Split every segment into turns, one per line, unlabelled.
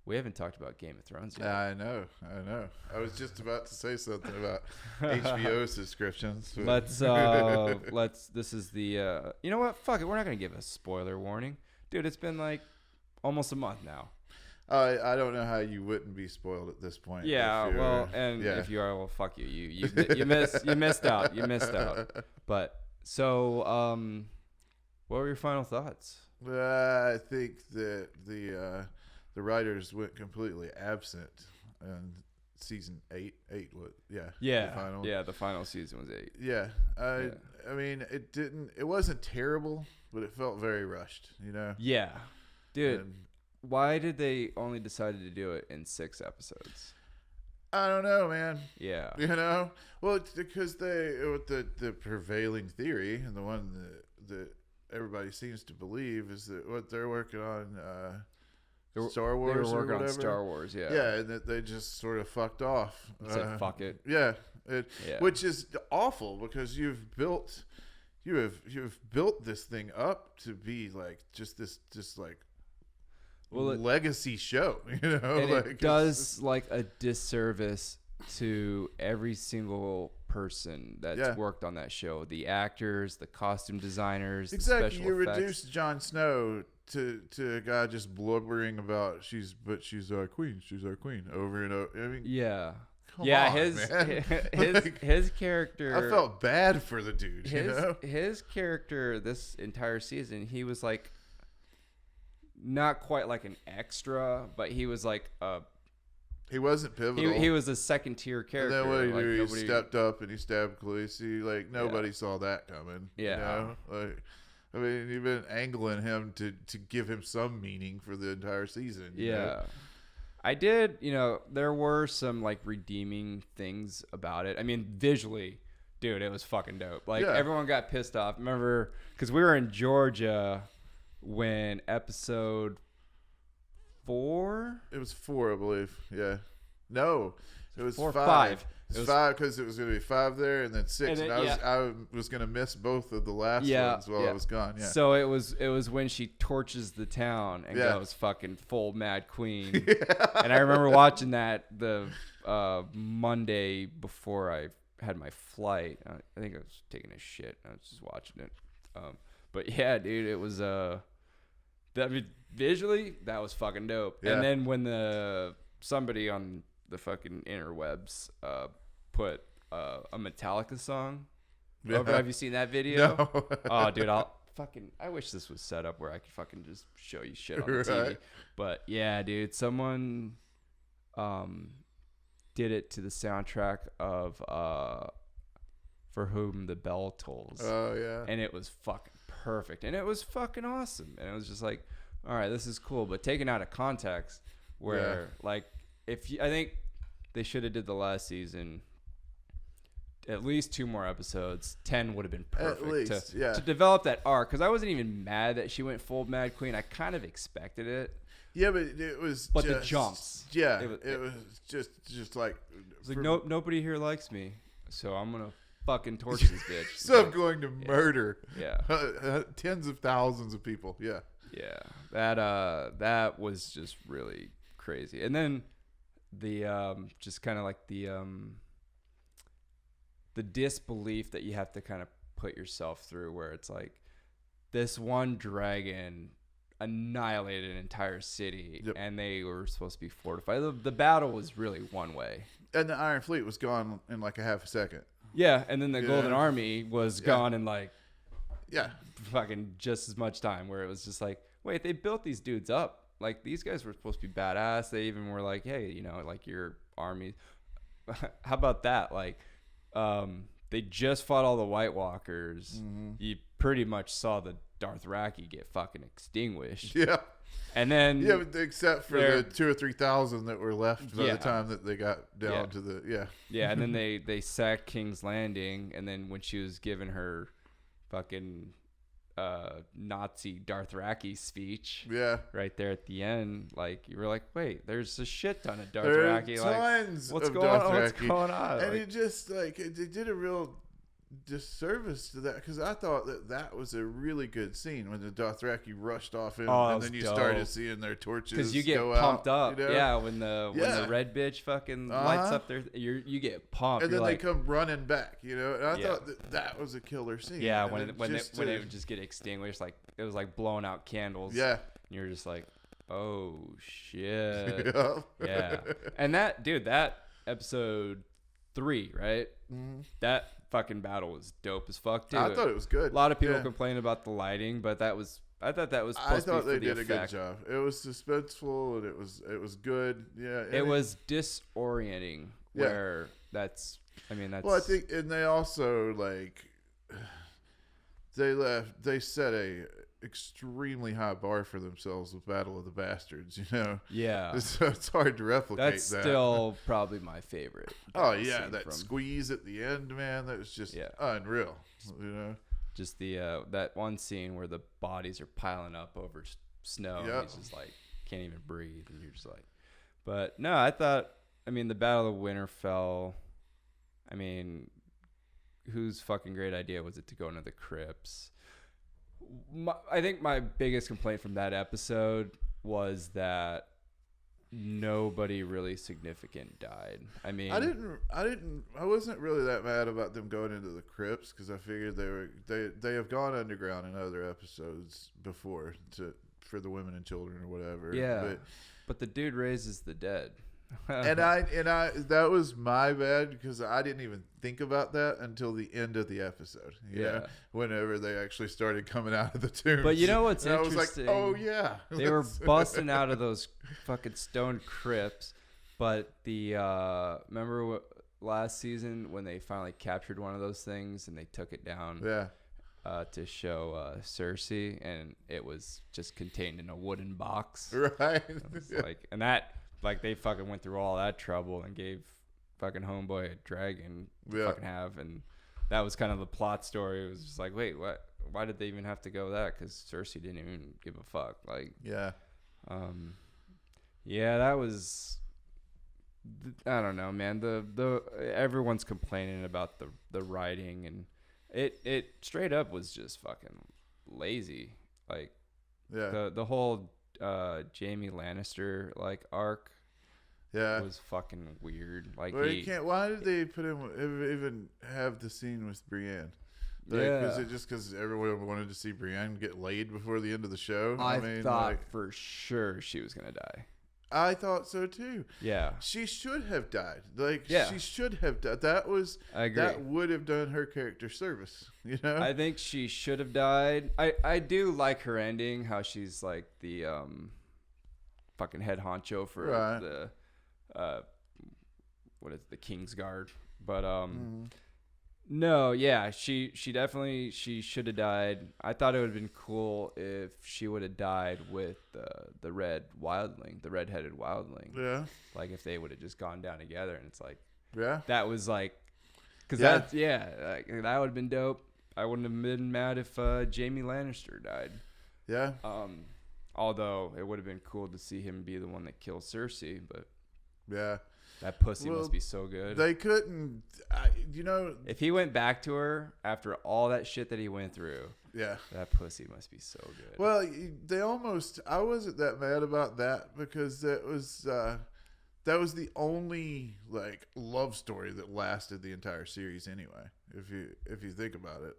We haven't talked about Game of Thrones yet.
I know. I was just about to say something about HBO subscriptions.
Let's. This is the. You know what? Fuck it. We're not gonna give a spoiler warning, dude. It's been like almost a month now.
I don't know how you wouldn't be spoiled at this point.
Yeah. Well, and if you are, well, fuck you. You missed out. You missed out. But so, what were your final thoughts?
I think that the writers went completely absent in season 8. The final season was 8. Yeah. I mean, it wasn't terrible, but it felt very rushed, you know?
Yeah. Dude, why did they only decide to do it in 6 episodes?
I don't know, man.
Yeah.
You know? Well, it's because the prevailing theory, and the one that everybody seems to believe, is that what they're working on, Star Wars.
They were working
or whatever.
on Star Wars, yeah.
Yeah, and that they just sort of fucked off.
Said fuck it.
Yeah, which is awful because you have built this thing up to be like just like legacy show, you know.
And
like,
it does like a disservice to every single person that's worked on that show. The actors, the costume designers,
exactly.
The special
you
effects.
Reduce Jon Snow to a guy just blubbering about she's our queen over and over. I mean,
yeah.
Come on, man.
his character.
I felt bad for the dude.
His character this entire season, he was like not quite like an extra, but he was like
he wasn't pivotal.
He was a second tier character.
And then what did he do? He stepped up and he stabbed Khaleesi. Like nobody saw that coming.
Yeah.
You know? Like, I mean, you've been angling him to give him some meaning for the entire season. You know?
I did, there were some like redeeming things about it. I mean, visually, dude, it was fucking dope. Like everyone got pissed off. Remember, because we were in Georgia when episode 4?
It was 4, I believe. Yeah. No, it was
4 or
5. It was 5 because it was going to be 5 there and then 6.
And
I was going to miss both of the last ones while I was gone. Yeah.
So it was when she torches the town and goes fucking full Mad Queen. And I remember watching that the Monday before I had my flight. I think I was taking a shit. I was just watching it. But yeah, dude, it was visually that was fucking dope. Yeah. And then when somebody on the fucking interwebs put a Metallica song over. Have you seen that video?
No.
Oh, dude, I wish this was set up where I could fucking just show you shit on the TV. But yeah, dude, someone did it to the soundtrack of For Whom the Bell Tolls.
Oh yeah.
And it was fucking perfect. And it was fucking awesome. And it was just like, all right, this is cool, but taken out of context where like I think they should have did the last season at least 2 more episodes. 10 would have been perfect
at least,
to develop that arc, because I wasn't even mad that she went full Mad Queen. I kind of expected it.
Yeah, but it was
the jumps.
Yeah, it was just like
it's like nobody here likes me, so I'm gonna fucking torch this bitch.
So I'm going to murder tens of thousands of people. Yeah.
That was just really crazy. And then the just kind of like the disbelief that you have to kind of put yourself through, where it's like this one dragon annihilated an entire city, and they were supposed to be fortified. The battle was really one way,
and the Iron Fleet was gone in like a half a second.
Yeah, and then the Golden Army was gone in like fucking just as much time, where it was just like, wait, they built these dudes up. Like, these guys were supposed to be badass. They even were like, hey, like your army. How about that? Like, they just fought all the White Walkers. Mm-hmm. You pretty much saw the Dothraki get fucking extinguished. Yeah. And then
except for the 2,000 or 3,000 that were left by the time that they got down to the
and then they sacked King's Landing, and then when she was giving her fucking Nazi Dothraki speech, right there at the end, like, you were like, wait, there's a shit ton of Dothraki.
Tons
like, what's
of
going
Dothraki.
on? What's going on?
And it just like they did a real disservice to that because I thought that was a really good scene when the Dothraki rushed off in, and then you started seeing their torches
because you get pumped up. You know? Yeah, when the red bitch fucking lights up there, you get pumped.
And then they come running back, you know. And I thought that was a killer scene.
Yeah, when they would just get extinguished, like it was like blowing out candles.
Yeah, and
you're just like, oh shit. Yeah, and that episode 3, right? Mm-hmm. That fucking battle was dope as fuck too.
I thought it was good.
A lot of people complain about the lighting, but I thought that was supposed to be for the effect. I thought they did a good job.
It was suspenseful and it was good. Yeah.
It was disorienting where that's
well, I think, and they also like they set a extremely high bar for themselves with Battle of the Bastards, you know.
Yeah,
it's hard to replicate.
That's still probably my favorite.
Oh yeah, that squeeze at the end, man, that was just unreal, you know.
Just the that one scene where the bodies are piling up over snow and he's just like can't even breathe, and you're just like, but no, I thought, the Battle of Winterfell, whose fucking great idea was it to go into the crypts? I think my biggest complaint from that episode was that nobody really significant died.
I wasn't really that mad about them going into the crypts because I figured they have gone underground in other episodes before for the women and children or whatever.
Yeah, but the dude raises the dead.
and I that was my bad because I didn't even think about that until the end of the episode. You know, whenever they actually started coming out of the tombs.
But you know what's interesting?
I was like, oh yeah,
they were busting out of those fucking stone crypts. But remember last season when they finally captured one of those things and they took it down?
Yeah.
To show Cersei, and it was just contained in a wooden box.
Right.
And that. Like, they fucking went through all that trouble and gave fucking homeboy a dragon to fucking have. And that was kind of the plot story. It was just like, wait, what? Why did they even have to go that? Because Cersei didn't even give a fuck. Like, that was... I don't know, man. The everyone's complaining about the writing. And it straight up was just fucking lazy. Like, the whole... Jaime Lannister arc was fucking weird. Like,
why did they put him even have the scene with Brienne? Was it just because everyone wanted to see Brienne get laid before the end of the show?
I thought for sure she was gonna die.
I thought so too.
Yeah,
she should have died. She should have died. I agree. That would have done her character service. You know,
I think she should have died. I do like her ending. How she's like the fucking head honcho for the the King's Guard. But no, yeah, she definitely should have died. I thought it would have been cool if she would have died with the red wildling, the red-headed wildling.
Yeah.
Like if they would have just gone down together, and it's like, that was like, because that would have been dope. I wouldn't have been mad if Jaime Lannister died.
Yeah.
Although it would have been cool to see him be the one that kills Cersei, but
yeah.
That pussy must be so good.
They couldn't,
if he went back to her after all that shit that he went through, that pussy must be so good.
Well, I wasn't that mad about that because that was the only love story that lasted the entire series anyway. If you think about it,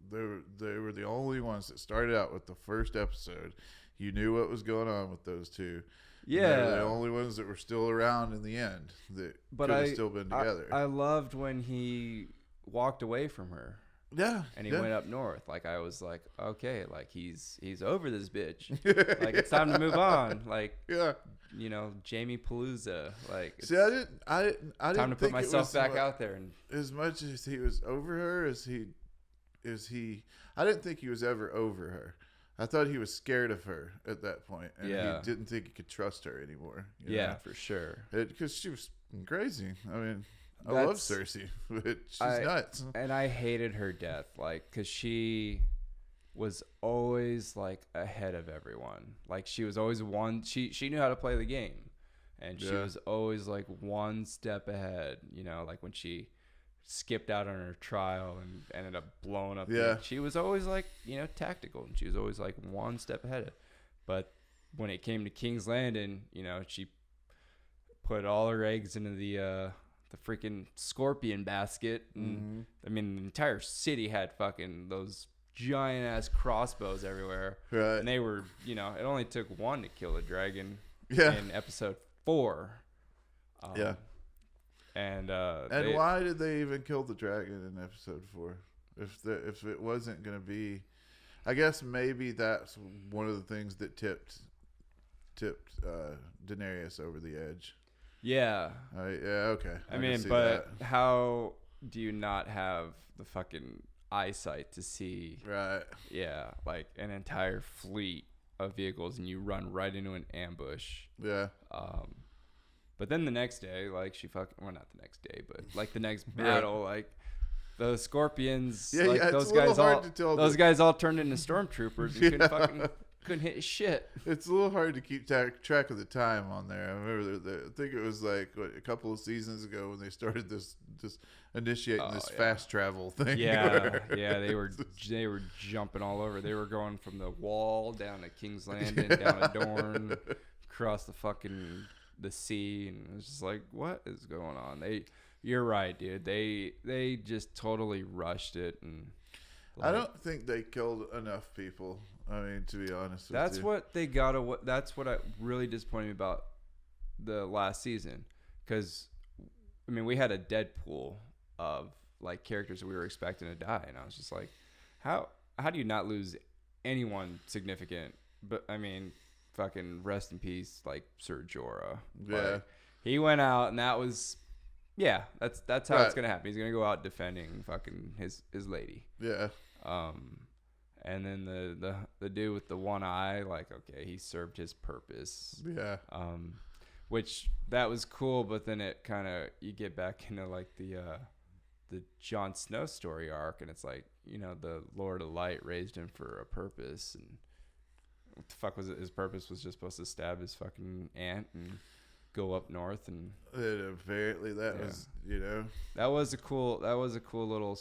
they were the only ones that started out with the first episode. You knew what was going on with those two.
Yeah,
they were the only ones that were still around in the end that could have still been together.
I loved when he walked away from her.
Yeah,
and he went up north. Like I was like, okay, like he's over this bitch. Like it's time to move on. Like Jamie Palooza. Like
see, I didn't
time to put myself back out there. And
as much as he was over her, as he, I didn't think he was ever over her. I thought he was scared of her at that point, and he didn't think he could trust her anymore. You know?
For sure.
Because she was crazy. I love Cersei, but she's nuts.
And I hated her death, because she was always, ahead of everyone. Like, she was always one. She knew how to play the game, and she was always, one step ahead. You know, like when she skipped out on her trial and ended up blowing up. Yeah. She was always like, tactical, and she was always like one step ahead. But when it came to King's Landing, she put all her eggs into the freaking scorpion basket. And I mean, the entire city had fucking those giant ass crossbows everywhere. Right. And they were, it only took one to kill a dragon in episode 4. And
why did they even kill the dragon in episode 4? If it wasn't going to be, I guess maybe that's one of the things that tipped Daenerys over the edge.
Yeah.
Okay.
I mean, but how do you not have the fucking eyesight to see?
Right.
Yeah, like an entire fleet of vehicles, and you run right into an ambush.
Yeah.
But then the next day, like not the next day, but like the next battle, like the scorpions, those guys all turned into stormtroopers and couldn't hit shit.
It's a little hard to keep track of the time on there. I remember I think it was like a couple of seasons ago when they started this initiating this fast travel thing.
Yeah, they were jumping all over. They were going from the Wall down to King's Landing, down to Dorne, across the sea, and it was just like, what is going on? You're right, dude. They just totally rushed it, and
I don't think they killed enough people. I mean, to be honest with you.
That's what really disappointed me about the last season, because I mean, we had a dead pool of like characters that we were expecting to die, and I was just like, how do you not lose anyone significant? But I mean, fucking rest in peace, like Ser Jorah.
Yeah,
like, he went out, and that was, that's how it's gonna happen. He's gonna go out defending fucking his lady.
Yeah.
And then the dude with the one eye, like, okay, he served his purpose.
Yeah.
Which that was cool, but then it kind of, you get back into like the Jon Snow story arc, and it's like, the Lord of Light raised him for a purpose, and what the fuck was it? His purpose was just supposed to stab his fucking aunt and go up north, and
apparently that was,
that was a cool little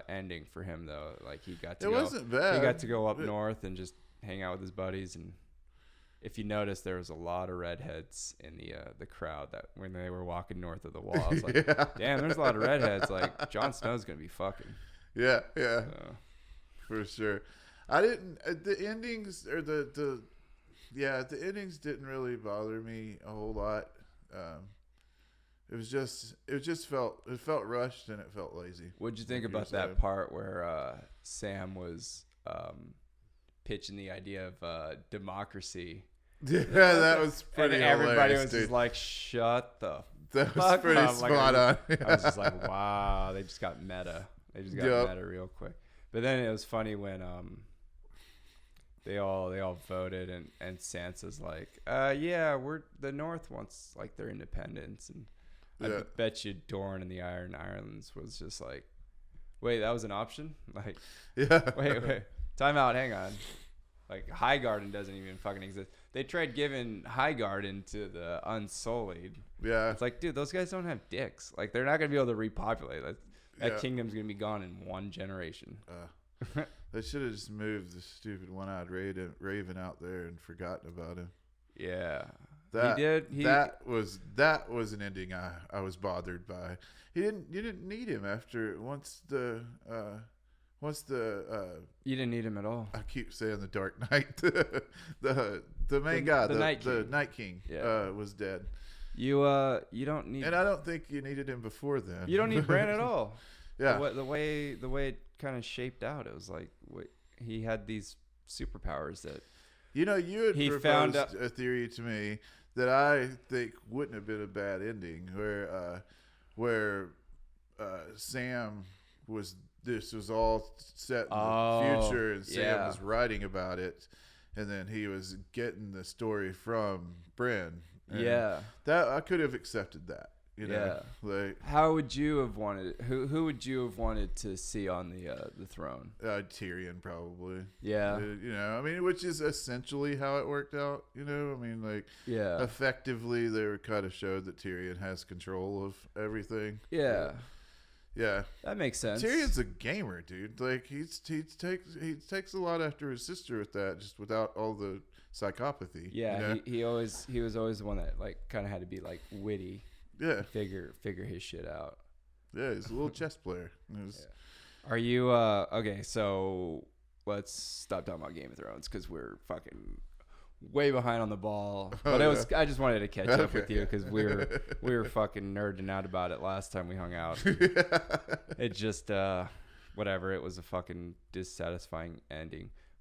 ending for him, though. Like, he got to
wasn't bad.
He got to go up north and just hang out with his buddies, and if you notice, there was a lot of redheads in the crowd that when they were walking north of the Wall. I was like, damn, there's a lot of redheads. Like, Jon Snow's gonna be fucking.
Yeah, for sure. I didn't. The endings or the endings didn't really bother me a whole lot. It felt rushed, and it felt lazy.
What'd you think about that part where Sam was pitching the idea of democracy?
Yeah, that was pretty.
And everybody was just like, "Shut the
That was pretty spot on.
I was just like, "Wow, they just got meta. They just got meta real quick." But then it was funny when they all voted, and Sansa's like, we're the North wants like their independence, and I bet you Dorne and the Iron Islands was just like, wait, that was an option? Like, wait, time out, hang on. Like, Highgarden doesn't even fucking exist. They tried giving Highgarden to the Unsullied.
Yeah.
It's like, dude, those guys don't have dicks. Like, they're not going to be able to repopulate. That kingdom's going to be gone in one generation.
They should have just moved the stupid one-eyed Raven out there and forgotten about him.
Yeah.
That was an ending I was bothered by. You didn't need him after once the
you didn't need him at all.
I keep saying the Dark Knight. the main guy, the Night King, was dead.
You don't need,
and I don't think you needed him before then.
You don't need Bran at all.
Yeah,
the way it kind of shaped out, it was like he had these superpowers that
you had proposed a theory to me that I think wouldn't have been a bad ending, where Sam was. This was all set in the future, and Sam was writing about it, and then he was getting the story from Bran. That I could have accepted that. Like,
how would you have wanted it? Who would you have wanted to see on the throne?
Tyrion, probably.
Yeah.
I mean, which is essentially how it worked out. I mean, like, effectively, they were kind of showed that Tyrion has control of everything.
Yeah.
Yeah,
that makes sense.
Tyrion's a gamer, dude. Like he takes a lot after his sister with that, just without all the psychopathy.
Yeah, he was always the one that like kind of had to be like witty.
Yeah,
figure his shit out.
Yeah, he's a little chess player.
Are you okay? So let's stop talking about Game of Thrones because we're fucking way behind on the ball. But I just wanted to catch up with you because we were fucking nerding out about it last time we hung out. It just whatever. It was a fucking dissatisfying ending.